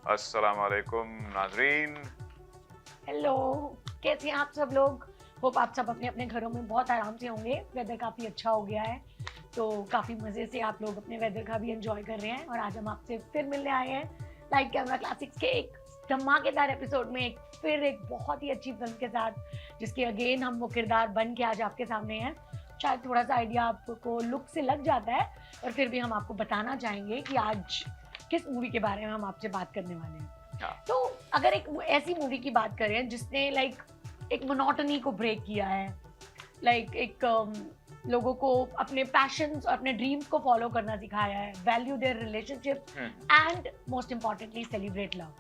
अस्सलाम वालेकुम नाज़रीन। हेलो, कैसे हैं आप सब लोग? होप आप सब अपने अपने घरों में बहुत आराम से होंगे। वेदर काफ़ी अच्छा हो गया है तो काफ़ी मज़े से आप लोग अपने वेदर का भी एंजॉय कर रहे हैं। और आज हम आपसे फिर मिलने आए हैं लाइक कैमरा क्लासिक्स के एक धमाकेदार एपिसोड में, एक बहुत ही अच्छी फिल्म के साथ, जिसके अगेन हम वो किरदार बन के आज आपके सामने हैं। शायद थोड़ा सा आइडिया आपको लुक से लग जाता है, और फिर भी हम आपको बताना चाहेंगे कि आज किस मूवी के बारे में हम आपसे बात करने वाले हैं। तो अगर एक ऐसी मूवी की बात करें जिसने लाइक एक मोनोटनी को ब्रेक किया है, लाइक एक लोगों को अपने पैशंस और अपने ड्रीम्स को फॉलो करना सिखाया है, value their relationship and most importantly celebrate love.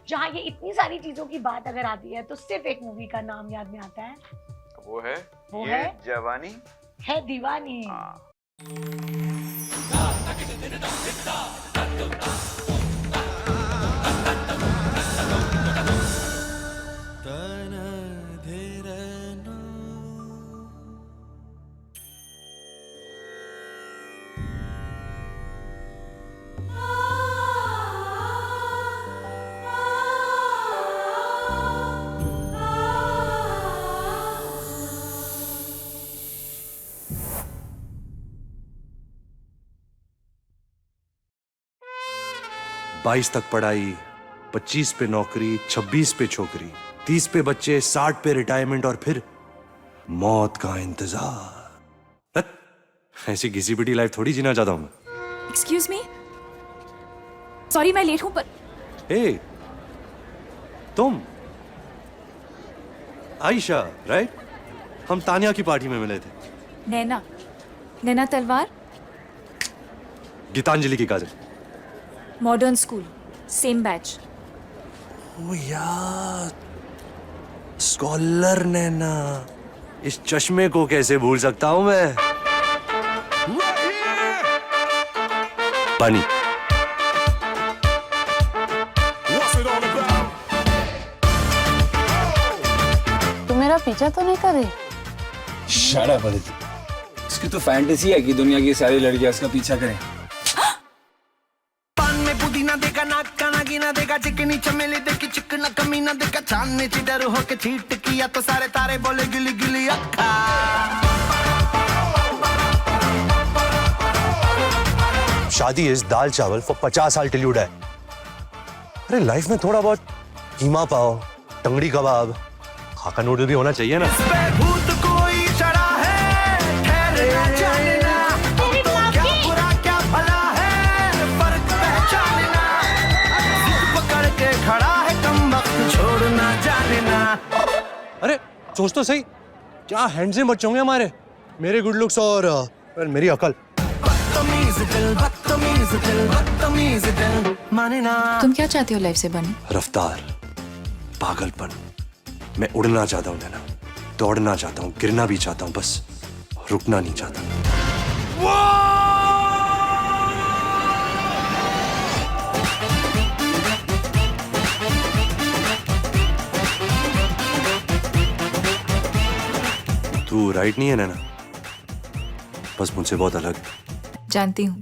जहाँ ये इतनी सारी चीजों की बात अगर आती है तो सिर्फ एक मूवी का नाम याद में आता है, वो है जवानी है दीवानी। बाईस तक पढ़ाई, 25 पे नौकरी, 26 पे छोकरी, 30 पे बच्चे, 60 पे रिटायरमेंट और फिर मौत का इंतजार। ऐसी घिसी पिटी लाइफ थोड़ी जीना चाहता हूं मैं। एक्सक्यूज मी, सॉरी मैं लेट हूं पर हे, तुम आयशा राइट? हम तानिया की पार्टी में मिले थे। नैना तलवार, गीतांजलि की Kajal. Modern school, same batch. ओ यार, स्कॉलर नैना, इस चश्मे को कैसे भूल सकता हूं मैं। पानी। तू मेरा पीछा तो नहीं कर रही? Shut up Aditi. इसकी तो फैंटेसी है कि दुनिया की सारी लड़कियां इसका पीछा करें। पान में पुदीना देखा, नाक का नागिना देखा, चिकनी चमेली देखी, चिकना कमीना देखा, चांदनी चिडर होके चीट किया तो सारे तारे बोले गिली गिली अक्खा। शादी इज दाल चावल फॉर 50 साल टिल यू डाई। अरे लाइफ में थोड़ा बहुत कीमा पाव, टंगड़ी कबाब, खाका नूडल भी होना चाहिए ना। इस पे भूत कोई चढ़ा है, ठहरना जानना, अब तो क्या बुरा क्या भला है, फर्क पहचानना, जिद पकड़ के खड़ा है कम वक्त छोड़ना जानना। अरे सोच तो सही, क्या हैंडसम बच्चे होंगे हमारे, मेरे गुड लुक्स और मेरी अकल। बदतमीज दिल माने ना। तुम क्या चाहते हो लाइफ से बने? रफ्तार, पागलपन। मैं उड़ना चाहता हूँ नैना, दौड़ना चाहता हूँ, गिरना भी चाहता हूँ, बस रुकना नहीं चाहता। तू राइट नहीं है नैना, बस मुझसे बहुत अलग। जानती हूँ।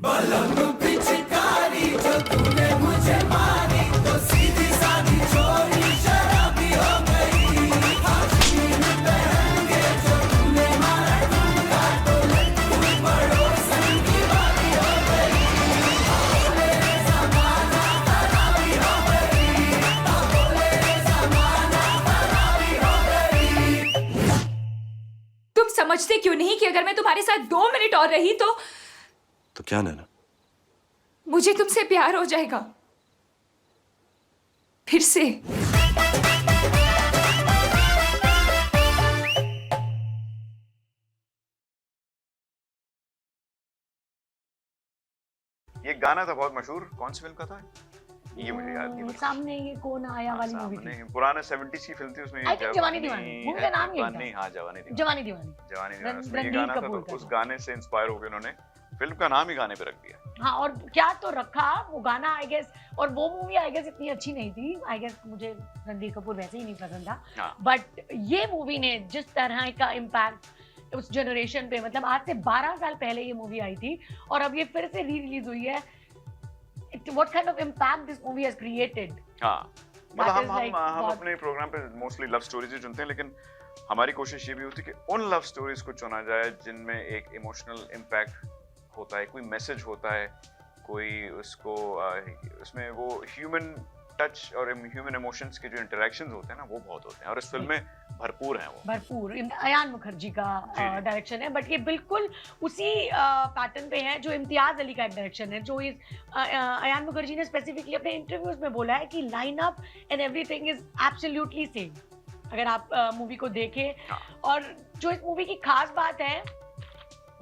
तुम समझते क्यों नहीं कि अगर मैं तुम्हारे साथ 2 मिनट और रही तो क्या नैना? मुझे तुमसे प्यार हो जाएगा फिर से। ये गाना था बहुत मशहूर, कौन सी फिल्म का था ये मुझे याद नहीं। सामने ये कौन आया वाली मूवी थी, पुराने 70s की फिल्म थी, उसमें आई थिंक जवानी दीवानी, मूवी का नाम यही था। नहीं, हाँ जवानी दीवानी। जवानी दीवानी, जवानी दीवानी, उसमें ये गाना था, तो उस गाने से इंस्पायर होकर उन्होंने फिल्म का नाम ही गाने पे रख दिया। हाँ, और क्या तो रखा वो गाना आई गेस, और वो मूवी आई गेस इतनी अच्छी नहीं थी आई गेस, मुझे रणबीर कपूर वैसे ही नहीं पसंद था, बट ये मूवी ने जिस तरह का इम्पैक्ट उस जनरेशन पे, मतलब आज से 12 साल पहले ये मूवी आई थी और अब ये फिर से री रिलीज हुई है। what kind of impact this movie has created. हाँ मतलब That हम is हम like हम बहुत- अपने प्रोग्राम पे मोस्टली लव स्टोरीज ही चुनते हैं, लेकिन हमारी कोशिश ये भी होती है कि उन लव स्टोरीज को चुना जाए जिनमें एक इमोशनल इम्पैक्ट होता है, कोई मैसेज होता है, कोई उसको उसमें वो ह्यूमन टच और ह्यूमन इमोशंस के जो इंटरेक्शंस होते हैं ना, वो बहुत होते हैं और इस फिल्म में भरपूर हैं वो। भरपूर अयान मुखर्जी का जी, जी। डायरेक्शन है, बट ये बिल्कुल उसी पैटर्न पे है जो इम्तियाज अली का एक डायरेक्शन है, जो इस अयान मुखर्जी ने स्पेसिफिकली अपने इंटरव्यूज में बोला है कि lineup and everything is absolutely same अगर आप मूवी को देखें। हाँ। और जो इस मूवी की खास बात है,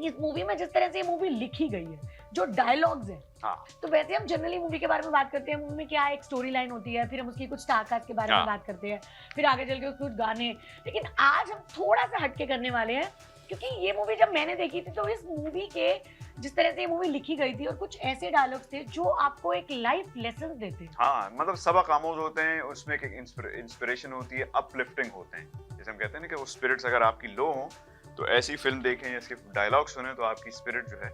इस मूवी में जिस तरह से ये मूवी लिखी गई है, जो डायलॉग्स हैं, हाँ तो वैसे हम जनरली मूवी के बारे में बात करते हैं, मूवी में क्या एक स्टोरी लाइन होती है, फिर हम उसकी कुछ स्टार कास्ट के बारे में हाँ। बात करते हैं, फिर आगे चल के कुछ गाने, लेकिन आज हम थोड़ा सा हटके करने वाले हैं, क्योंकि ये मूवी जब मैंने देखी थी तो इस मूवी के जिस तरह से ये मूवी लिखी गई थी और कुछ ऐसे डायलॉग्स थे जो आपको एक लाइफ लेसन देते हैं। हाँ मतलब सबक आमोज होते हैं, उसमें एक इंस्पिरेशन होती है, अपलिफ्टिंग होते हैं, जैसे हम कहते हैं ना कि वो स्पिरिट्स अगर आपकी लो हो तो ऐसी फिल्म देखें, इसके डायलॉग सुने तो आपकी स्पिरिट जो है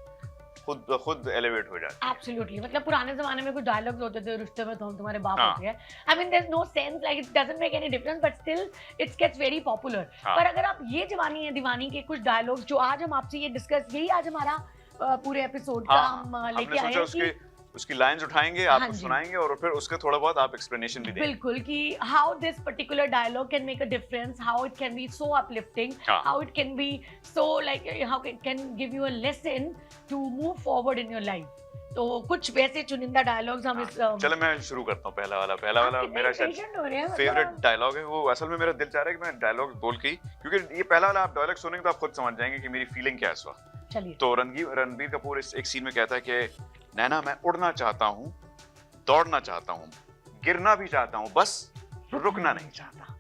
खुद एलिवेट हो जाती है। एब्सोल्युटली, मतलब पुराने जमाने में कुछ डायलॉग्स होते थे, रिश्ते में तो हम तुम्हारे बाप हाँ। होते हैं, I mean there is no sense, like it doesn't make any difference, but still it's gets very popular. हाँ। पर अगर आप ये जवानी है दीवानी के कुछ डायलॉग्स जो आज हम आपसे ये डिस्कस, यही आज हमारा पूरे एपिसोड का हाँ, हम हमने लेके आए सोचा हैं कि उसकी लाइंस उठाएंगे, हाँ आपको जी। सुनाएंगे और फिर उसके थोड़ा बहुत आप एक्सप्लेनेशन भी देंगे। बिल्कुल, कि how this particular dialogue can make a difference, how it can be so uplifting, हाँ। How it can be so like how it can give you a lesson to move forward in your life. तो कुछ वैसे चुनिंदा dialogues हम इस चलो मैं शुरू करता हूँ। पहला वाला मेरा शायद फेवरेट डायलॉग है। वो असल में मेरा दिल चाह रहा है कि मैं डायलॉग बोल के ही, क्योंकि ये पहला वाला आप डायलॉग सुनेंगे तो आप खुद समझ जाएंगे कि मेरी फीलिंग क्या है इस वक्त। चलिए। तो रणबीर कपूर इस एक सीन में कहता है कि नैना मैं उड़ना चाहता हूँ, दौड़ना चाहता हूँ, गिरना भी चाहता हूँ, बस रुकना नहीं चाहता।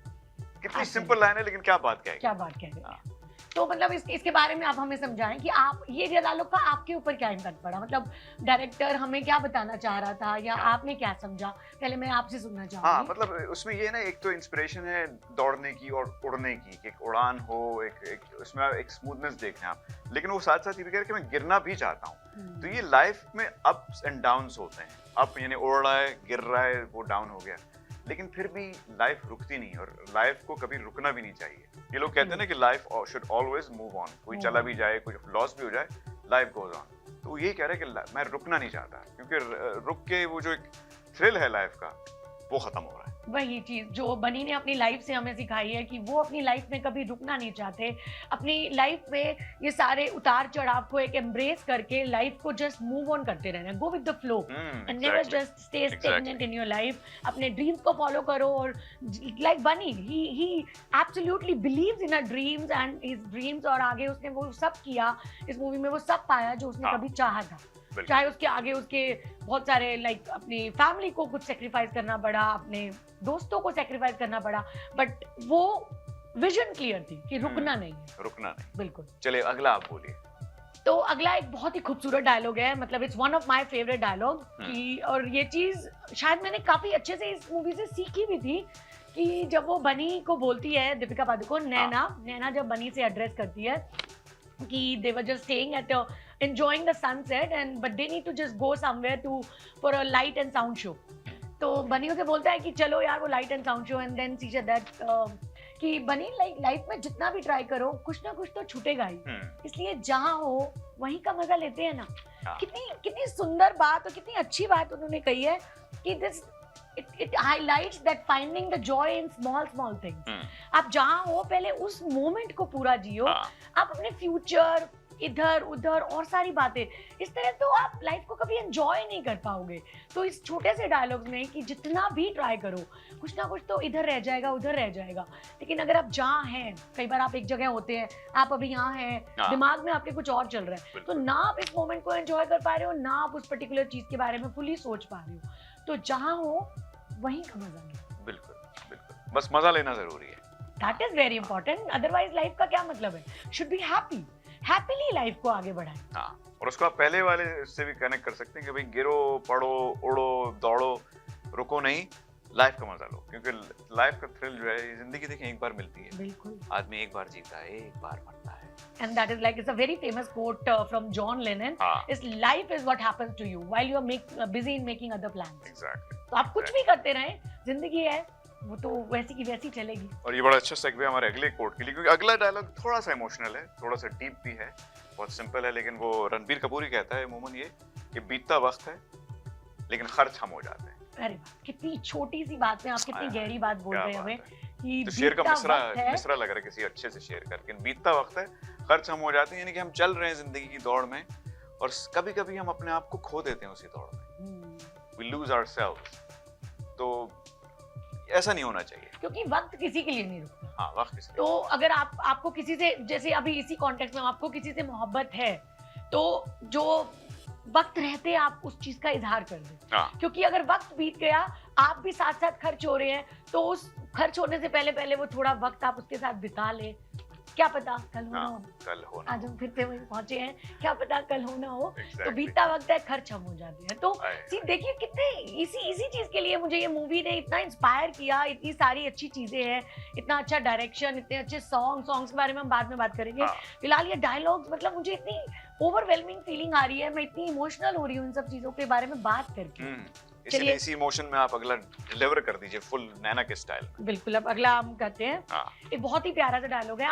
कितनी सिंपल लाइन है, लेकिन क्या बात कहेगी। क्या बात कह रहे हैं। तो मतलब इसके बारे में आप हमें समझाएं कि आप ये डायलॉग का आपके ऊपर क्या इम्पैक्ट पड़ा, मतलब डायरेक्टर हमें क्या बताना चाह रहा था या आपने क्या समझा, पहले मैं आपसे सुनना हाँ चाहूंगी। मतलब उसमें ये ना, एक तो इंस्पिरेशन है दौड़ने की और उड़ने की, एक उड़ान हो, एक उसमें एक स्मूथनेस देखें आप, लेकिन वो साथ साथ ये भी कह रहे कि मैं गिरना भी चाहता हूँ। तो ये लाइफ में अप्स एंड डाउन्स होते हैं। अप यानी उड़ रहा है, गिर रहा है, वो डाउन हो गया, लेकिन फिर भी लाइफ रुकती नहीं और लाइफ को कभी रुकना भी नहीं चाहिए। ये लोग कहते हैं ना कि life should always move on, कोई चला भी जाए, कोई लॉस भी हो जाए, लाइफ गोज ऑन। तो यही कह रहे हैं कि मैं रुकना नहीं चाहता, क्योंकि रुक के वो जो एक थ्रिल है लाइफ का, वो खत्म हो रहा है। वही चीज जो बनी ने अपनी लाइफ से हमें सिखाई है कि वो अपनी लाइफ में कभी रुकना नहीं चाहते, अपनी लाइफ में ये सारे उतार चढ़ाव को एक एम्ब्रेस करके लाइफ को जस्ट मूव ऑन करते रहना, go with the flow and never just stay stagnant in your life. अपने ड्रीम्स को फॉलो करो और like Bunny he absolutely believes in her dreams and his dreams, और आगे उसने वो सब किया, इस मूवी में वो सब पाया जो उसने कभी चाहा था। चाहे उसके आगे उसके बहुत सारे लाइक अपनी फैमिली को कुछ सेक्रीफाइस करना पड़ा, अपने दोस्तों को सेक्रीफाइस करना पड़ा, बट वो विजन क्लियर थी कि रुकना नहीं है। रुकना नहीं। बिल्कुल। चलिए अगला आप बोलिए। तो अगला एक बहुत ही खूबसूरत डायलॉग है, मतलब it's one of my favourite dialogue कि, और ये चीज शायद मैंने काफी अच्छे से इस मूवी से सीखी भी थी कि जब वो बनी को बोलती है, दीपिका पादुकोण, नैना जब बनी से एड्रेस करती है कि they were just staying at enjoying the sunset and but they need to just go somewhere to for a light and sound show। तो बनी उसे बोलता है कि चलो यार वो light and sound show, and then she said that कि बनी लाइफ में जितना भी ट्राई करो कुछ ना कुछ तो छूटेगा ही, इसलिए जहाँ हो वहीं का मजा लेते हैं ना। कितनी सुंदर बात और कितनी अच्छी बात उन्होंने कही है कि this it highlights that finding the joy in small things। आप जहाँ हो पहले उस मोमेंट को पूरा जियो। आप अपने फ्यूचर, इधर उधर और सारी बातें, इस तरह तो आप लाइफ को कभी एंजॉय नहीं कर पाओगे। तो इस छोटे से डायलॉग में कि जितना भी ट्राई करो कुछ ना कुछ तो इधर रह जाएगा, उधर रह जाएगा, लेकिन अगर आप जहाँ हैं, कई बार आप एक जगह होते हैं, आप अभी यहाँ हैं, दिमाग में आपके कुछ और चल रहा है, तो ना आप इस मोमेंट को एंजॉय कर पा रहे हो, ना आप उस पर्टिकुलर चीज के बारे में फुली सोच पा रहे हो। तो जहाँ हो वहीं का मजा लो। बिल्कुल, बस मजा लेना जरूरी है। That is very important। Otherwise life का क्या मतलब है? Should be happy, happily life को आगे बढ़ाएं। हाँ, और उसको आप पहले वाले से भी कनेक्ट कर सकते हैं कि भाई गिरो, पढ़ो, उड़ो, दौड़ो, रुको नहीं, लाइफ का मजा लो, क्योंकि लाइफ का थ्रिल जो है जिंदगी देखिए एक बार मिलती है। बिल्कुल। आदमी एक बार जीता है, एक बार मरता है। and that is like, it's a very famous quote from John Lennon. हाँ. Is life is what happens to you while you are busy in making other plans. Exactly. तो आप कुछ भी करते रहें, जिंदगी है वो तो वैसी की वैसी चलेगी. और ये बड़ा अच्छा सेगवे हमारे अगले कोट के लिए, क्योंकि अगला डायलॉग थोड़ा सा इमोशनल है, थोड़ा सा डीप भी है, बहुत सिंपल है, लेकिन वो रणबीर कपूर ही कहता है अमूमन ये कि बीतता वक्त है लेकिन खर्च हम हो जाते हैं. अरे वाह, कितनी छोटी सी बात में आप कितनी गहरी बात बोल रहे हैं हमें कि तो शेर का बीतता वक्त है. मिसरा लग रहा है किसी अच्छे से शेर करके, बीतता वक्त है खर्च हम हो जाते हैं, यानी कि हम चल रहे हैं जिंदगी की दौड़ में और कभी कभी हम अपने आप को खो देते हैं उसी दौड़ में. We lose ourselves. तो ऐसा नहीं होना चाहिए, क्योंकि वक्त किसी के लिए नहीं रुकता. हाँ वक्त किसी तो अगर आपको किसी से, जैसे अभी इसी कॉन्टेक्स्ट में आपको किसी से मोहब्बत है, तो जो वक्त रहते आप उस चीज का इजहार कर दें. हाँ. क्योंकि अगर वक्त बीत गया, आप भी साथ साथ खर्च हो रहे हैं, तो उस खर्च होने से पहले वो थोड़ा वक्त आप उसके साथ बिता ले. क्या पता कल हो ना हो. कल हो ना आज हम फिर से वहीं पहुंचे हैं, क्या पता कल हो ना हो. Exactly. तो बीतता वक्त है, खर्च हम हो जाते हैं. तो आए, देखिए कितने इसी चीज के लिए मुझे ये मूवी ने इतना इंस्पायर किया. इतनी सारी अच्छी चीजें हैं, इतना अच्छा डायरेक्शन, इतने अच्छे सॉन्ग्स के बारे में हम बाद में बात करेंगे. हाँ. फिलहाल ये डायलॉग्स, मतलब मुझे इतनी ओवरवेलमिंग फीलिंग आ रही है, मैं इतनी इमोशनल हो रही हूँ इन सब चीजों के बारे में बात करके. इसीलिए इसी इमोशन में आप अगला डिलीवर कर दीजिए फुल नैना के स्टाइल. बिल्कुल. अब अगला हम करते हैं. हाँ. एक बहुत ही प्यारा सा डायलॉग है.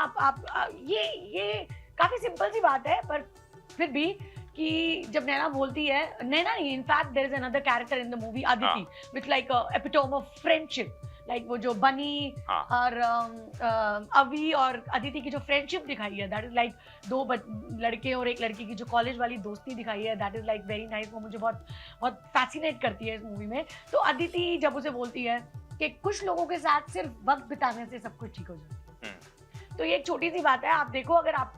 ये काफी सिंपल सी बात है, पर फिर भी कि जब नैना बोलती है, नैना नहीं, in fact there is another character in the movie, Aditi, which like epitome of friendship. Like वो जो बनी और अवी और अदिति की जो फ्रेंडशिप दिखाई है, दैट इज लाइक दो लड़के और एक लड़की की जो कॉलेज वाली दोस्ती दिखाई है, that is like very nice. वो मुझे बहुत बहुत फैसिनेट करती है इस मूवी में. तो अदिति जब उसे बोलती है कि कुछ लोगों के साथ सिर्फ वक्त बिताने से सब कुछ ठीक हो जाता है, तो ये एक छोटी सी बात है. आप देखो, अगर आप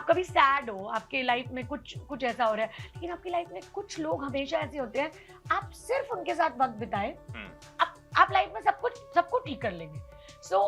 कभी सैड हो, आपके लाइफ में कुछ ऐसा हो रहा है, लेकिन आपकी लाइफ में कुछ लोग हमेशा ऐसे होते हैं, आप सिर्फ उनके साथ वक्त बिताएं, आप लाइफ में सब कुछ ठीक कर लेंगे. सो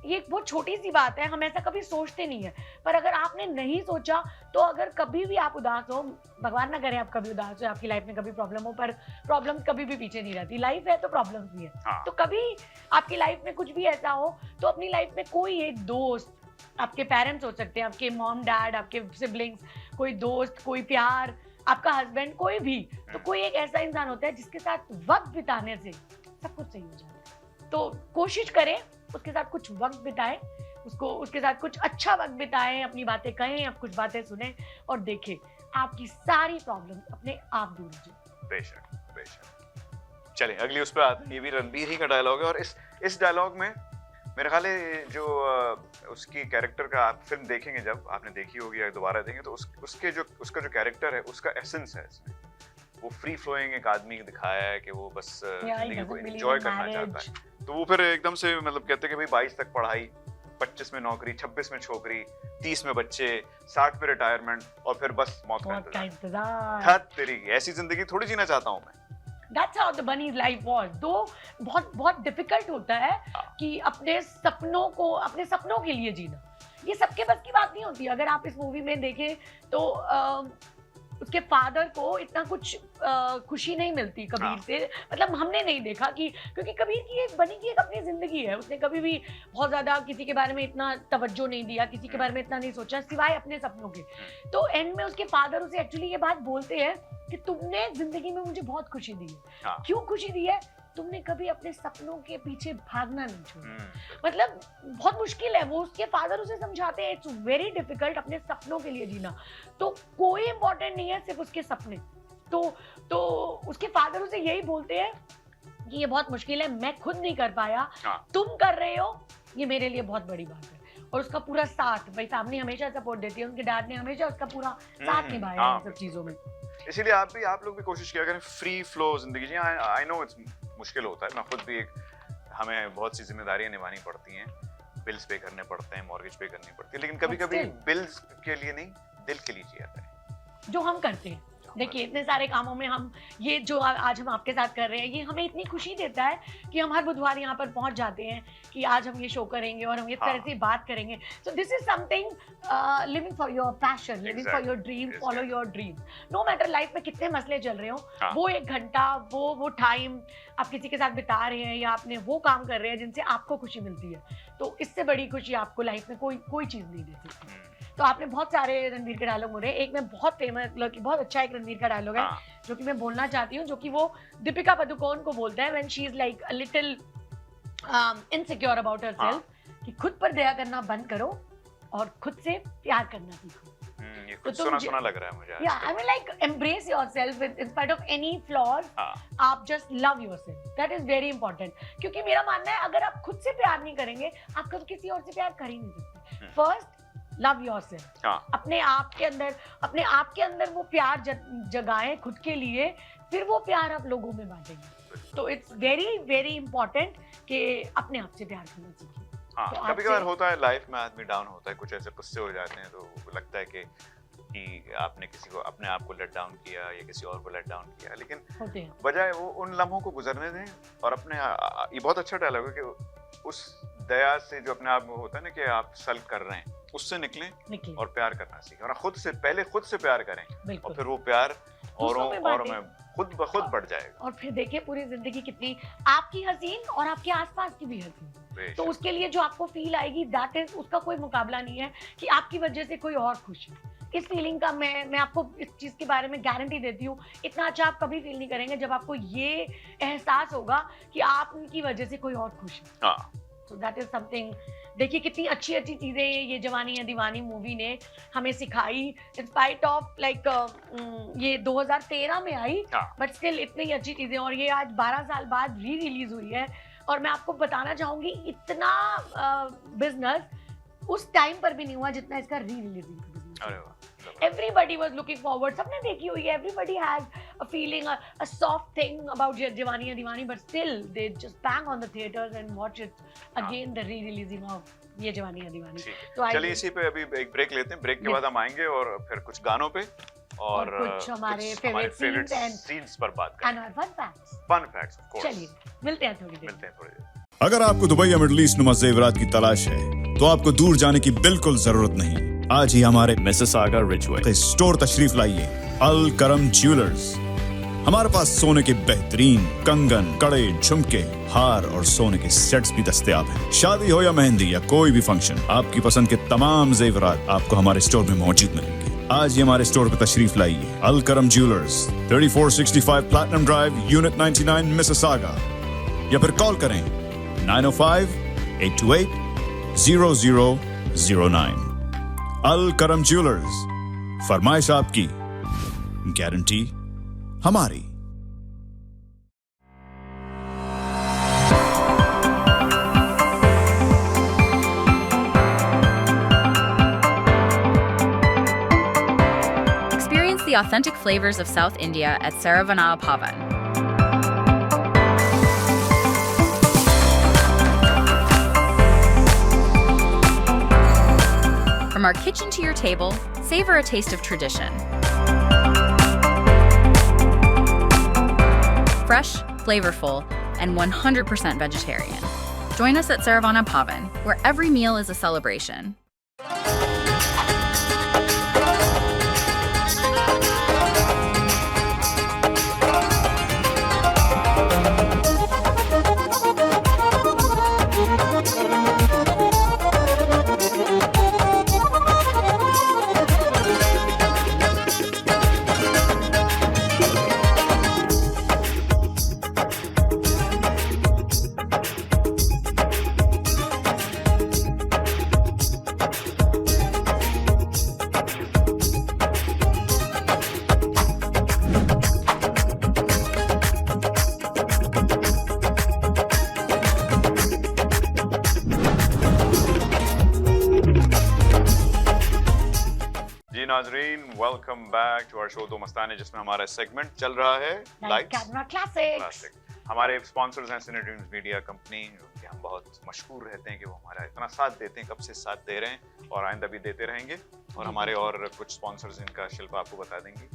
ये एक बहुत छोटी सी बात है, हम ऐसा कभी सोचते नहीं है, पर अगर आपने नहीं सोचा, तो अगर कभी भी आप उदास हो, भगवान ना करे आप कभी उदास हो, आपकी लाइफ में कभी प्रॉब्लम हो, पर प्रॉब्लम कभी भी पीछे नहीं रहती. लाइफ है तो प्रॉब्लम्स भी है. हाँ. तो कभी आपकी लाइफ में कुछ भी ऐसा हो, तो अपनी लाइफ में कोई एक दोस्त, आपके पेरेंट्स हो सकते हैं, आपके मॉम डैड, आपके सिबलिंग्स, कोई दोस्त, कोई प्यार, आपका हस्बैंड, कोई भी, तो कोई एक ऐसा इंसान होता है जिसके साथ वक्त बिताने से सब कुछ सही हो जाता है. तो कोशिश करें उसके साथ कुछ वक्त बिताएं, उसके साथ कुछ अच्छा वक्त बिताएं, अपनी बातें कहें, आप कुछ बातें सुने और देखें, आपकी सारी प्रॉब्लम अपने आप दूर हो जाए. बेशक. चलिए अगली उस पर आते हैं. ये भी रणबीर ही का डायलॉग है, और इस डायलॉग में मेरे ख्याल है जो उसकी कैरेक्टर का, आप फिल्म देखेंगे, जब आपने देखी होगी या दोबारा देखेंगे, तो उसका जो कैरेक्टर है, उसका एसेंस है इसमें. वो फ्री फ्लोइंग एक आदमी दिखाया है कि वो बस जिंदगी को एंजॉय करना चाहता है. तो वो फिर एकदम से मतलब कहते हैं कि भाई 22 तक पढ़ाई, 25 में नौकरी, 26 में छोकरी, 30 में बच्चे, 60 में रिटायरमेंट, और फिर बस मौत का इंतजार. हद तेरी, ऐसी जिंदगी थोड़ी जीना चाहता हूँ मैं. That's how the bunny's life was. दो बहुत डिफिकल्ट होता है कि अपने सपनों के लिए जीना, ये सबके बस की बात नहीं होती. अगर आप इस मूवी में देखें तो उसके फादर को इतना कुछ खुशी नहीं मिलती कबीर से. मतलब हमने नहीं देखा कि, क्योंकि कबीर की एक बनी की एक अपनी जिंदगी है, उसने कभी भी बहुत ज्यादा किसी के बारे में इतना तवज्जो नहीं दिया, किसी के बारे में इतना नहीं सोचा सिवाय अपने सपनों के. तो एंड में उसके फादर उसे एक्चुअली ये बात बोलते हैं कि तुमने जिंदगी में मुझे बहुत खुशी दी है. क्यों खुशी दी है? तुमने कभी अपने सपनों के पीछे भागना नहीं छोड़ा. मतलब बहुत मुश्किल है, वो उसके फादर उसे समझाते हैं, इट्स वेरी डिफिकल्ट अपने सपनों के लिए जीना. तो कोई इंपॉर्टेंट नहीं है, सिर्फ उसके सपने. तो उसके फादर उसे यही बोलते हैं कि ये बहुत मुश्किल है, मैं खुद नहीं कर पाया, तुम कर रहे हो, ये मेरे लिए बहुत बड़ी बात है. और उसका पूरा साथ, भाई फैमिली हमेशा सपोर्ट देती है, उनके डैड ने हमेशा उसका पूरा साथ निभाया इन सब चीजों में. इसीलिए आप लोग भी कोशिश किया करें फ्री फ्लो जिंदगी जी. आई नो इट्स मुश्किल होता है, मैं खुद भी हमें बहुत सी जिम्मेदारियां निभानी पड़ती हैं, बिल्स पे करने पड़ते हैं, मॉर्गेज पे करनी पड़ती है, लेकिन कभी-कभी बिल्स के लिए नहीं, दिल के लिए जिया जाए, जो हम करते हैं. देखिए इतने सारे कामों में हम ये जो आज हम आपके साथ कर रहे हैं, ये हमें इतनी खुशी देता है कि हम हर बुधवार यहाँ पर पहुंच जाते हैं कि आज हम ये शो करेंगे और हम इस तरह से बात करेंगे. So this is something, living for your passion, living for your dream, follow your dream. No matter life में कितने मसले चल रहे हो, वो एक घंटा, वो टाइम आप किसी के साथ बिता रहे हैं, या आपने वो काम कर रहे हैं जिनसे आपको खुशी मिलती है, तो इससे बड़ी खुशी आपको लाइफ में कोई चीज नहीं दे सकती. तो आपने बहुत सारे रणवीर के डायलॉग बोले, एक में बहुत फेमस, बहुत अच्छा एक रणवीर का डायलॉग है जो कि मैं बोलना चाहती हूँ, जो कि वो दीपिका पादुकोण को बोलता है when she is like a little insecure about herself, कि खुद पर दया करना बंद करो और खुद से प्यार करना सीखो। ये कुछ सुना लग रहा है मुझे। Yeah, I mean like embrace yourself in spite of any flaws. आप just love yourself. That is very important. क्योंकि मेरा मानना है अगर आप खुद से प्यार नहीं करेंगे, आप कभी किसी और से प्यार कर ही नहीं सकते। First love yourself. अपने आप के अंदर वो प्यार जगाएं खुद के लिए, फिर वो प्यार आप लोगों में बांटेंगे। तो it's very very important कि अपने आप से प्यार करना सीखें। हाँ, कभी कभार होता है लाइफ में आदमी डाउन होता है, कुछ ऐसे गुस्से हो जाते हैं तो लगता है कि आपने किसी को, अपने आप को लेट डाउन किया या किसी और को लेट डाउन किया, लेकिन बजाय वो उन लम्हों को गुजरने दें और अपने, ये बहुत अच्छा डायलॉग है कि उस दया से जो अपने आप में होता है ना कि आप सल्व कर रहे हैं, उससे निकलें और प्यार करना सीखें और खुद से पहले खुद से प्यार करें और फिर वो प्यार औरों में खुद ब खुद बढ़ जाएगा। और फिर देखिए पूरी जिंदगी कितनी आपकी हसीन और आपके आसपास की भी हसीन, तो उसके लिए जो आपको फील आएगी दैट इज, उसका कोई मुकाबला नहीं है कि आपकी वजह से कोई और खुश है। इस फीलिंग का मैं आपको इस चीज के बारे में गारंटी देती हूँ, इतना अच्छा आप कभी फील नहीं करेंगे जब आपको ये एहसास होगा कि आप उनकी वजह से कोई और खुश है। So that is something। देखिए कितनी अच्छी अच्छी चीजें ये जवानी है दीवानी मूवी ने हमें सिखाई, इन स्पाइट ऑफ लाइक ये 2013 में आई, बट स्टिल इतनी अच्छी चीजें, और ये आज 12 साल बाद री रिलीज हुई है। और मैं आपको बताना चाहूंगी इतना बिजनेस उस टाइम पर भी नहीं हुआ जितना इसका री releasing business. Everybody was looking forward, सबने देखी हुई है, everybody has a feeling, a soft thing about जवानी है दीवानी, but still they just bang on the theaters and watch it again, the re-releasing of ये जवानी है दीवानी। तो चलिए इसी पे अभी एक ब्रेक लेते हैं, ब्रेक के बाद हम आएंगे और फिर कुछ गानों पे और कुछ हमारे फेवरेट सीन्स पर बात करेंगे, फन फैक्ट्स ऑफ कोर्स। चलिए मिलते हैं थोड़ी देर। अगर आपको दुबई या मिडिल ईस्ट नुमा ज़ेवरात की तलाश है तो आपको दूर जाने की बिल्कुल जरूरत नहीं। आज ही हमारे मिसिसागा रिजवे स्टोर तशरीफ लाइए, अल करम ज्वेलर्स। हमारे पास सोने के बेहतरीन कंगन, कड़े, झुमके, हार और सोने के सेट्स भी दस्तयाब हैं। शादी हो या मेहंदी या कोई भी फंक्शन, आपकी पसंद के तमाम जेवरात आपको हमारे स्टोर में मौजूद मिलेंगे। आज ही हमारे स्टोर पर तशरीफ लाइए, अल करम jewellers, 3465 platinum drive, unit 99, Mississauga, या फिर कॉल करें 905-828-0009। अल करम ज्वेलर्स, फरमाइश आपकी, गारंटी हमारी। Experience the authentic flavors of South India at Saravanaa Bhavan. From our kitchen to your table, savor a taste of tradition. Fresh, flavorful, and 100% vegetarian. Join us at Saravana Bhavan, where every meal is a celebration. नाज़रीन, welcome back to our show Do Mastane, जिसमें हमारा segment चल रहा है lights classic. हमारे sponsors हैं सिनेड्रीम्स media company, जो हम बहुत मशहूर रहते हैं कि वो हमारा इतना साथ देते हैं, कब से साथ दे रहे हैं और आइंदा भी देते रहेंगे। और हमारे और कुछ स्पॉन्सर्स, इनका शिल्पा आपको बता देंगी।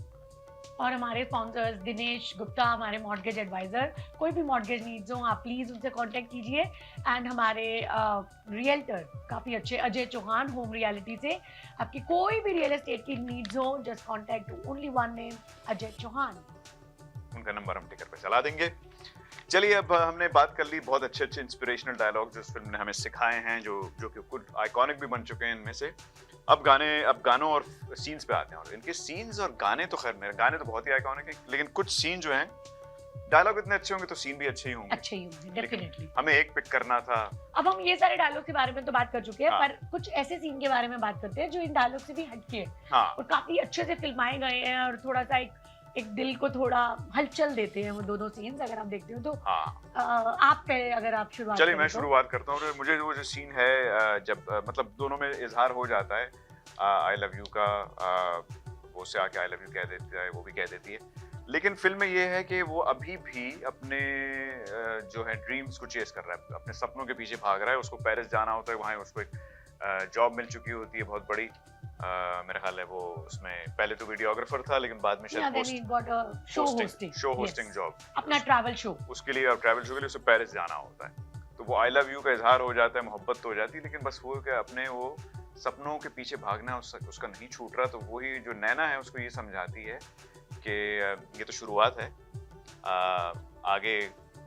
और हमारे स्पॉन्सर्स दिनेश गुप्ता, हमारे मॉर्गेज एडवाइजर, कोई भी मॉर्गेज नीड्स हो आप प्लीज उनसे कांटेक्ट कीजिए। एंड हमारे रियल्टर काफ़ी अच्छे अजय चौहान होम रियलिटी से, आपकी कोई भी रियल एस्टेट की नीड्स हो just contact only one name, Ajay Chauhan. उनका नंबर हम टिकर पे चला देंगे। चलिए अब हमने बात कर ली बहुत अच्छे अच्छे इंस्पिरेशनल डायलॉग जो इस फिल्म ने हमें सिखाए हैं, जो कि कुछ आइकॉनिक भी बन चुके हैं इनमें से। अब गानों और सीन्स पे आते हैं, और इनके सीन्स और गाने तो खैर मेरे गाने तो बहुत ही आइकॉनिक हैं, लेकिन कुछ सीन जो हैं, डायलॉग इतने अच्छे होंगे तो सीन भी अच्छे ही होंगे। अच्छे ही होंगे, डेफिनेटली। हमें एक पिक करना था। अब हम ये सारे डायलॉग के बारे में तो बात कर चुके हैं, हाँ। पर कुछ ऐसे सीन के बारे में बात करते हैं जो इन डायलॉग से भी हटके हैं हाँ, और काफी अच्छे से फिल्माए गए हैं, और थोड़ा सा एक दिल को थोड़ा हलचल देते हैं वो दोनों सीन्स, अगर आप देखते हो तो। हाँ। आप पहले अगर आप शुरुआत चलिए करें मैं तो। शुरुआत करता हूँ। मुझे वो जो सीन है जब मतलब दोनों में इजहार हो जाता है आई लव यू का, वो से आके आई लव यू कह देता है, वो भी कह देती है, लेकिन फिल्म में ये है कि वो अभी भी अपने जो है ड्रीम्स को चेस कर रहा है, अपने सपनों के पीछे भाग रहा है। उसको पेरिस जाना होता है, वहाँ उसको एक जॉब मिल चुकी होती है बहुत बड़ी, मेरा ख्याल है वो उसमें पहले तो वीडियोग्राफर था, लेकिन बाद में शायद शो होस्टिंग जॉब, अपना ट्रैवल शो, उसके लिए और ट्रैवल शो के लिए उसे पेरिस जाना होता है। तो वो आई लव यू का इजहार हो जाता है, मोहब्बत तो हो जाती है, लेकिन बस वो क्या अपने वो सपनों के पीछे भागना उसका नहीं छूट रहा। तो वही जो नैना है उसको ये समझाती है कि ये तो शुरुआत है, आगे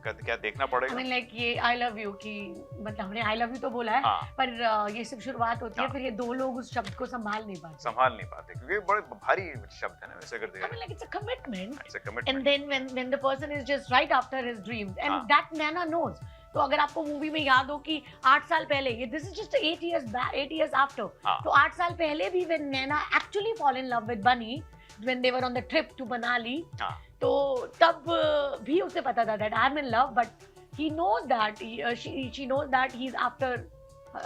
क्या देखना पड़ेगा। I mean, like ये आई लव यू की मतलब हमने आई लव यू तो बोला है, हाँ। पर ये सिर्फ शुरुआत होती है, हाँ। फिर ये दो लोग उस शब्द को संभाल नहीं पाते क्योंकि बड़े भारी शब्द है ना, वैसे अगर I देखा mean, like it's a commitment. it's a And commitment। then when the person is just right after his dreams, and हाँ। that Nana knows. तो अगर आपको मूवी में याद हो कि 8 साल पहले, ये this is just 8 years back, 8 years after, हाँ। तो 8 साल पहले भी when Nana actually fall in love with Bunny, when they were on the trip to Manali, हाँ। तो तब भी उसे पता था that I'm in love, but he knows that she knows that he's after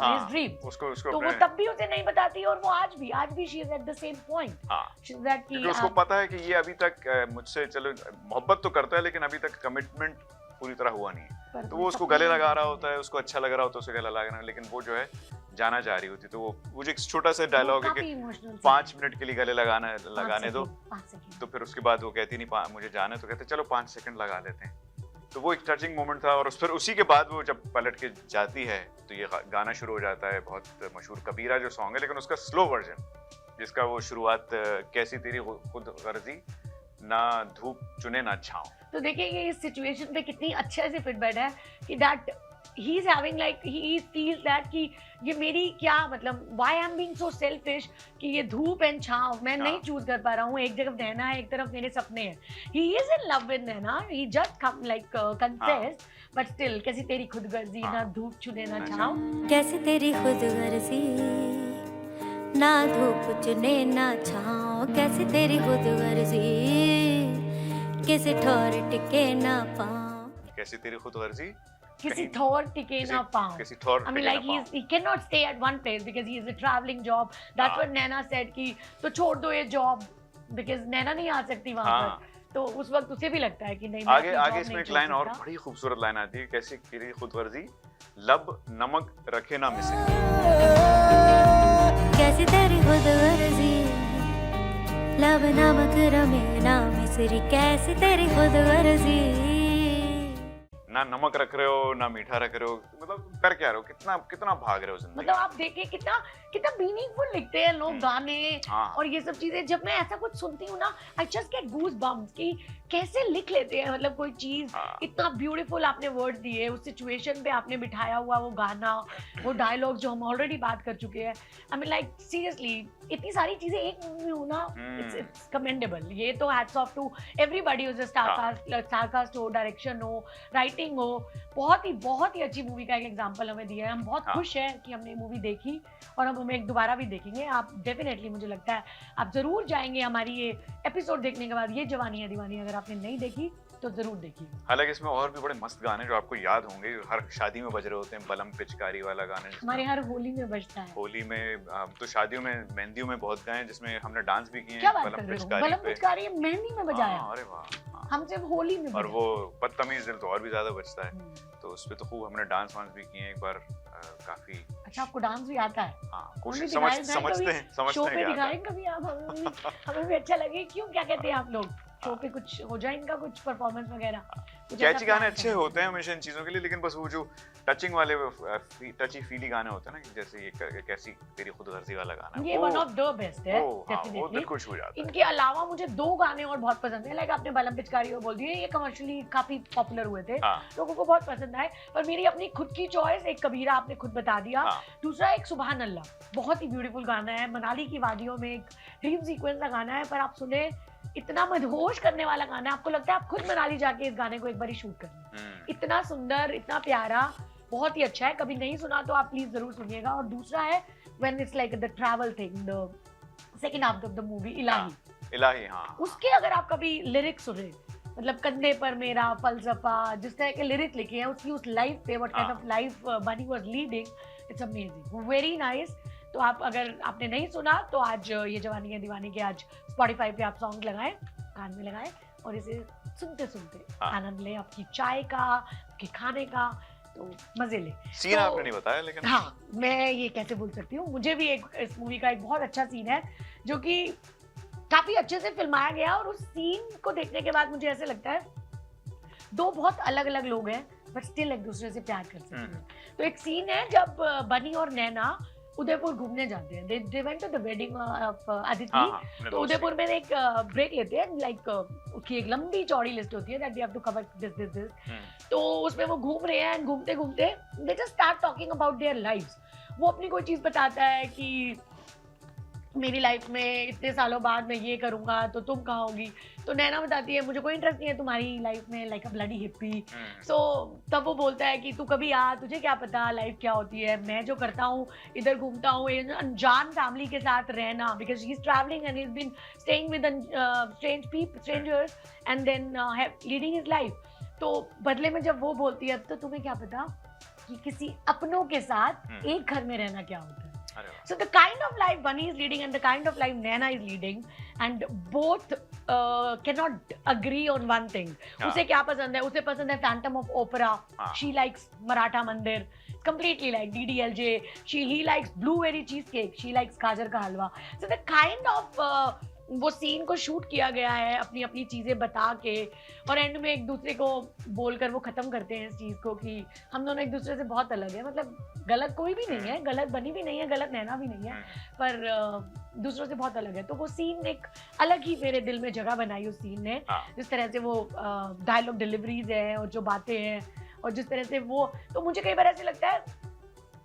his dream. उसको तो वो तब भी उसे नहीं बताती, और वो आज भी she is at the same point. हाँ। She's that क्योंकि उसको पता है कि ये अभी तक मुझसे चलो मोहब्बत तो करता है, लेकिन अभी तक कमिटमेंट पूरी तरह हुआ नहीं है। तो वो उसको गले लगा रहा होता है, उसको अच्छा लग रहा होता है उसे गला लगाना, लेकिन वो जो है जाना चाह रही होती। तो वो जो एक छोटा सा डायलॉग है कि 5 मिनट के लिए गले लगाने दो, 5 सेकंड। तो फिर उसके बाद वो कहती नहीं मुझे जाना है, तो कहते चलो 5 सेकंड लगा लेते हैं। तो वो एक टचिंग मोमेंट था। और फिर उसी के बाद वो जब पलट के जाती है तो ये गाना शुरू हो जाता है, बहुत मशहूर कबीरा जो सॉन्ग है, लेकिन उसका स्लो वर्जन, जिसका वो शुरुआत कैसी तेरी खुद गर्जी, ना धूप चुने ना छाँव। तो देखिए ये इस सिचुएशन पे कितनी अच्छे से फिट बैठा है कि that he is having like he feels that कि ये मेरी क्या मतलब why I am being so selfish कि ये धूप एंड छांव मैं नहीं चूज कर पा रहा हूँ। एक तरफ नैना है, एक तरफ मेरे सपने हैं। He is in love with Naina, he just come like confess, but still कैसी तेरी खुदगर्जी, ना धूप चुने ना छांव। कैसी तेरी खुदगर्जी, ना धूप चुने ना छाँव, कैसी तेरी खुदगर्जी, किसी ठोर टिके ना पाँव, कैसी तेरी खुदगर्जी, किसी ठोर टिके ना पाँव। किसी ठोर I mean, like he cannot stay at one place because he is a traveling job. That's what Naina said कि तो छोड़ दो ये job because नैना नहीं आ सकती वहाँ पर। तो उस वक्त उसे भी लगता है कि नहीं, आगे इसमें एक लाइन और बड़ी खूबसूरत लाइन आती है, कैसी तेरी खुदगर्जी, लब नमक रखे ना मिसे, कैसी तेरी खुदगर्जी, लब नमक रमे ना मिसरी, कैसी तेरी खुदगर्जी, ना नमक रख रहे हो ना मीठा रख रहे हो, मतलब कर क्या रहे हो, कितना भाग रहे हो जिंदगी। मतलब आप देखिए कितना मीनिंगफुल लिखते हैं लोग गाने और ये सब चीजें। जब मैं ऐसा कुछ सुनती हूँ ना, I just get goose bumps कि कैसे लिख लेते हैं, मतलब कोई चीज इतना ब्यूटीफुल आपने वर्ड दिए, उस सिचुएशन पे आपने बिठाया हुआ वो गाना, वो डायलॉग जो हम ऑलरेडी बात कर चुके हैं। आई मीन लाइक सीरियसली इतनी सारी चीजें एक मूवी में हो ना, इट्स कमेंडेबल। ये तो hats off to everybody, star cast हो, डायरेक्शन हो, राइटिंग हो, बहुत ही अच्छी मूवी का एक एग्जांपल हमें दिया है। हम बहुत खुश हैं कि हमने मूवी देखी और हम एक दोबारा भी देखेंगे। आप डेफिनेटली, मुझे लगता है आप जरूर जाएंगे हमारी ये एपिसोड देखने के बाद। ये जवानी है दीवानी अगर आपने नहीं देखी तो जरूर देखिए। हालांकि इसमें और भी बड़े मस्त गाने जो आपको याद होंगे, हर शादी में बज रहे होते हैं, बलम पिचकारी वाला गाना हमारे हर होली में बजता है। होली में तो शादियों में, मेहंदियों में बहुत गाए, जिसमें हमने डांस भी किए हैं। बलम पिचकारी मेहंदी में बजाया। अरे वाह, हम सिर्फ होली में। और वो बदतमीज दिल तो और भी ज्यादा बजता है, तो उस पे तो खूब हमने डांस वांस भी किए एक बार, काफी। अच्छा, आपको डांस भी आता है? हाँ, कोशिश समझते हैं शो पे दिखाएं कभी आप, हमें भी अच्छा लगे। क्यों, क्या कहते हैं आप लोग, शो पे कुछ हो जाए इनका कुछ परफॉर्मेंस वगैरह? कुछ ऐसा कैची गाने plan अच्छे करना होते हैं हमेशा इन चीजों के लिए, लेकिन बस वो जो टचिंग वाले टची फीली गाने होते हैं ना, जैसे ये कैसी तेरी खुदगर्जी वाला गाना है, ये वन ऑफ द बेस्ट है वो डेफिनेटली। दिल को छू जाता है। इनके अलावा मुझे 2 गाने और बहुत पसंद है, लाइक आपने बलम पिचकारी वो बोल दिए, ये कमर्शियली काफी पॉपुलर हुए थे, हाँ। लोगों को बहुत पसंद आए। पर मेरी अपनी खुद की चॉइस, एक कबीरा आपने खुद बता दिया, हाँ। दूसरा एक सुभान अल्लाह, बहुत ही ब्यूटीफुल गाना है, मनाली की वादियों में एक ड्रीम सीक्वेंस का गाना है, पर आप सुने इतना मदहोश करने वाला गाना है, आपको लगता है आप खुद मनाली जाके इस गाने को एक बार शूट कर लें। इतना सुंदर, इतना प्यारा, बहुत ही अच्छा है, कभी नहीं सुना तो आप प्लीज जरूर सुनिएगा। और दूसरा है when it's like the travel thing, the second half of the movie Ilahi, हाँ, उसके अगर आप कभी लिरिक्स सुने, मतलब कंधे पर मेरा फलसफा, जिस तरह के लिरिक्स लिखे हैं उसकी उस लाइफ पे, व्हाट काइंड ऑफ लाइफ बनी was leading, it's amazing, very nice. तो आप अगर आपने नहीं सुना तो आज ये जवानी है दीवानी के आज स्पॉटिफाई पे आप सॉन्ग लगाएं, कान में लगाएं और इसे सुनते सुनते आनंद लें, आपकी चाय का, आपके खाने का, तो मजे ले। सीन तो, आपने नहीं बताया लेकिन हाँ, मैं ये कैसे भूल सकती हूँ, मुझे भी एक इस मूवी का एक बहुत अच्छा सीन है जो कि काफी अच्छे से फिल्माया गया, और उस सीन को देखने के बाद मुझे ऐसे लगता है 2 बहुत अलग अलग लोग हैं बट स्टिल एक दूसरे से प्यार कर सकते हैं। तो एक सीन है जब बनी और नैना उदयपुर घूमने जाते हैं, they went to the wedding of Aditi, तो उदयपुर में एक ब्रेक लेते हैं, लाइक उसकी एक लंबी चौड़ी लिस्ट होती है that we have to cover this, तो उसमें वो घूम रहे हैं, घूमते घूमते they just start talking about their lives. वो अपनी कोई चीज बताता है कि मेरी लाइफ में इतने सालों बाद मैं ये करूंगा तो तुम कहोगी, तो नैना बताती है मुझे कोई इंटरेस्ट नहीं है तुम्हारी लाइफ में, लाइक अ ब्लडी हिप्पी। सो तब वो बोलता है कि तू कभी आ, तुझे क्या पता लाइफ क्या होती है, मैं जो करता हूँ इधर घूमता हूँ अनजान फैमिली के साथ रहना, because he is travelling and he is been staying with strangers and then leading his life. तो बदले में जब वो बोलती है तो तुम्हें क्या पता कि किसी अपनों के साथ एक घर में रहना क्या होता है। So the kind of life Bunny is leading and the kind of life Naina is leading, and both cannot agree on one thing. उसे क्या पसंद है? उसे पसंद है Phantom of Opera. She likes Maratha Mandir. Completely like DDLJ. He likes blueberry cheesecake. She likes गाजर का हलवा. So the kind of वो सीन को शूट किया गया है अपनी अपनी चीजें बता के, और एंड में एक दूसरे को बोलकर वो खत्म करते हैं इस चीज को कि हम दोनों एक दूसरे से बहुत अलग है। मतलब गलत कोई भी नहीं है, गलत बनी भी नहीं है, गलत नैना भी नहीं है, पर दूसरों से बहुत अलग है। तो वो सीन एक अलग ही मेरे दिल में जगह बनाई उस सीन ने, जिस तरह से वो डायलॉग डिलीवरीज है और जो बातें हैं और जिस तरह से वो, तो मुझे कई बार ऐसे लगता है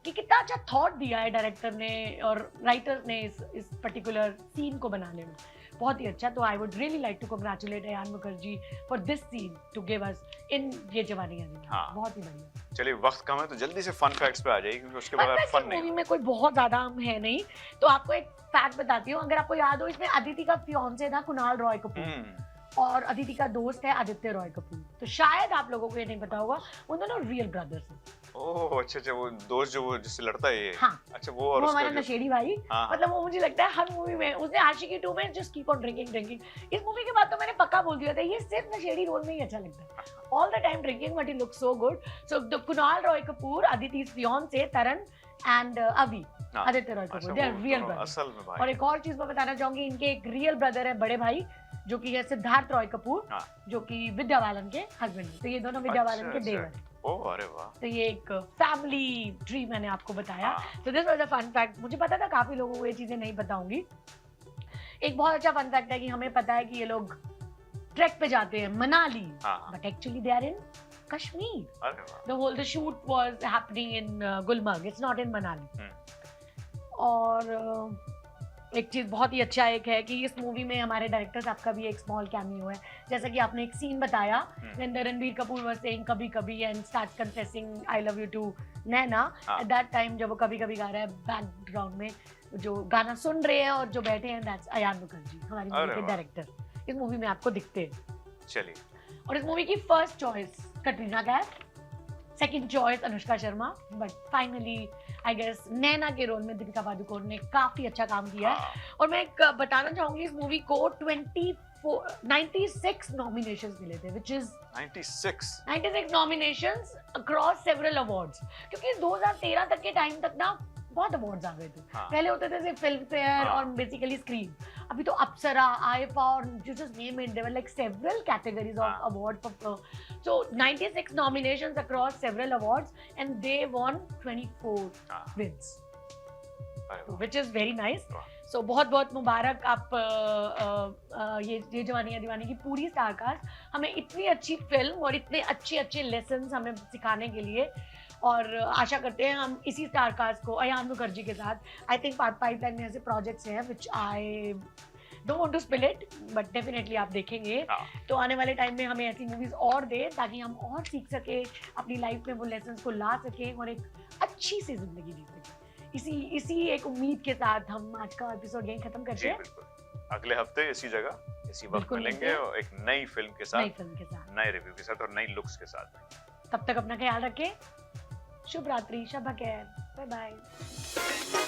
कि कितना अच्छा थॉट दिया है डायरेक्टर ने और राइटर ने इस पर्टिकुलर सीन को बनाने में, बहुत ही अच्छा। तो I would really like to congratulate Ayan Mukerji for this scene to give us in Yeh Jawaani है दीवानी। बहुत ही बढ़िया। चलिए वक्त कम है तो जल्दी से फन फैक्ट्स पे आ जाइए, क्योंकि उसके बाद फन नहीं। मूवी में कोई बहुत ज्यादा है नहीं, तो आपको एक फैक्ट बताती हूँ। अगर आपको याद हो, इसमें अदिति का फियांसे था कुणाल रॉय कपूर और अदिति का दोस्त है आदित्य रॉय कपूर। तो शायद आप लोगों को ये नहीं पता होगा, उन दोनों रियल ब्रदर्स हैं। ओह अच्छा, वो दोस्त जो वो जिससे लड़ता है ये। हाँ। अच्छा, वो और वो हमारा नशेड़ी भाई। हाँ। मतलब वो मुझे लगता है हर मूवी में उसने आशिकी 2 में जस्ट कीप ऑन ड्रिंकिंग। इस मूवी के बाद तो मैंने पक्का बोल दिया था ये सिर्फ नशेड़ी रोल में ही अच्छा लगता है, all the time drinking, but he looks so good. So the Kunal Roy Kapur, Aditi's fiance Taran and अभी Aditya Roy Kapur, they are real brothers. असल में भाई। और एक और चीज मैं बताना चाहूंगी, इनके एक रियल ब्रदर है बड़े भाई, जो कि है सिद्धार्थ रॉय कपूर, जो कि विद्या बालन के हस्बैंड हैं। तो ये दोनों विद्या बालन के देवर हैं। ओह अरे वाह। तो ये एक फैमिली ट्री मैंने आपको बताया। तो this was a fun fact. मुझे पता था काफी लोगों को ये चीजें नहीं पता होंगी। एक बहुत अच्छा फन फैक्ट है कि हमें पता है कि ये लोग ट्रैक पे जाते हैं Manali, but actually they are in Kashmir. The shoot was happening in Gulmarg, it's not in Manali. और एक चीज बहुत ही अच्छा एक है कि इस मूवी में हमारे डायरेक्टर साहब का भी एक स्मॉल कैमियो है। जैसा कि आपने एक सीन बताया when Ranbir Kapoor was saying कभी कभी and starts confessing I love you to Naina, at that time जब वो कभी कभी गा रहा है, बैकग्राउंड में जो गाना सुन रहे हैं और जो बैठे हैं, दैट्स अयान मुखर्जी, हमारी मूवी के डायरेक्टर। इस मूवी में आपको दिखते हैं। चलिए। और इस मूवी की first choice Katrina Kaif, second choice Anushka Sharma, but finally I guess Naina के रोल में दीपिका पादुकोण ने काफी अच्छा काम किया है। और मैं एक बताना चाहूंगी, इस मूवी को 96 नॉमिनेशंस मिले थे, which is 96 nominations across several awards. क्योंकि 2013 तक के टाइम तक ना बहुत अवार्ड्स आ गए थे। हाँ। पहले होते थे सिर्फ फिल्म फेयर हाँ। और बेसिकली स्क्रीन, अभी तो अप्सरा, आईफा और you just name it, there were like several categories of हाँ। Award so 96 nominations across several awards and they won 24 हाँ। wins, अरे वाह। which is very nice. वाह। सो बहुत बहुत मुबारक आप ये जवानी है दीवानी की पूरी स्टार कास्ट, हमें इतनी अच्छी फिल्म और इतने अच्छे अच्छे लेसन्स हमें सिखाने के लिए, और आशा करते हैं हम इसी स्टार कास्ट को अयान मुखर्जी के साथ, आई थिंक पाइपलाइन में ऐसे प्रोजेक्ट्स हैं which I don't want to spill it but definitely आप देखेंगे हाँ। तो आने वाले टाइम में हमें ऐसी मूवीज और दे ताकि हम और सीख सके, अपनी लाइफ में वो लेसन्स को ला सकें और एक अच्छी सी जिंदगी जी सकें। इसी एक उम्मीद के साथ हम आज का एपिसोड यहीं खत्म करते जी हैं। बिल्कुल, अगले हफ्ते इसी जगह इसी वक्त बिल्कुल मिलेंगे मिलते हैं। और एक नई फिल्म के नई साथ, फिल्म के साथ, नए रिव्यू के साथ और नई लुक्स के साथ। तब तक अपना ख्याल रखें। शुभ रात्रि, शब खैर, बाय बाय।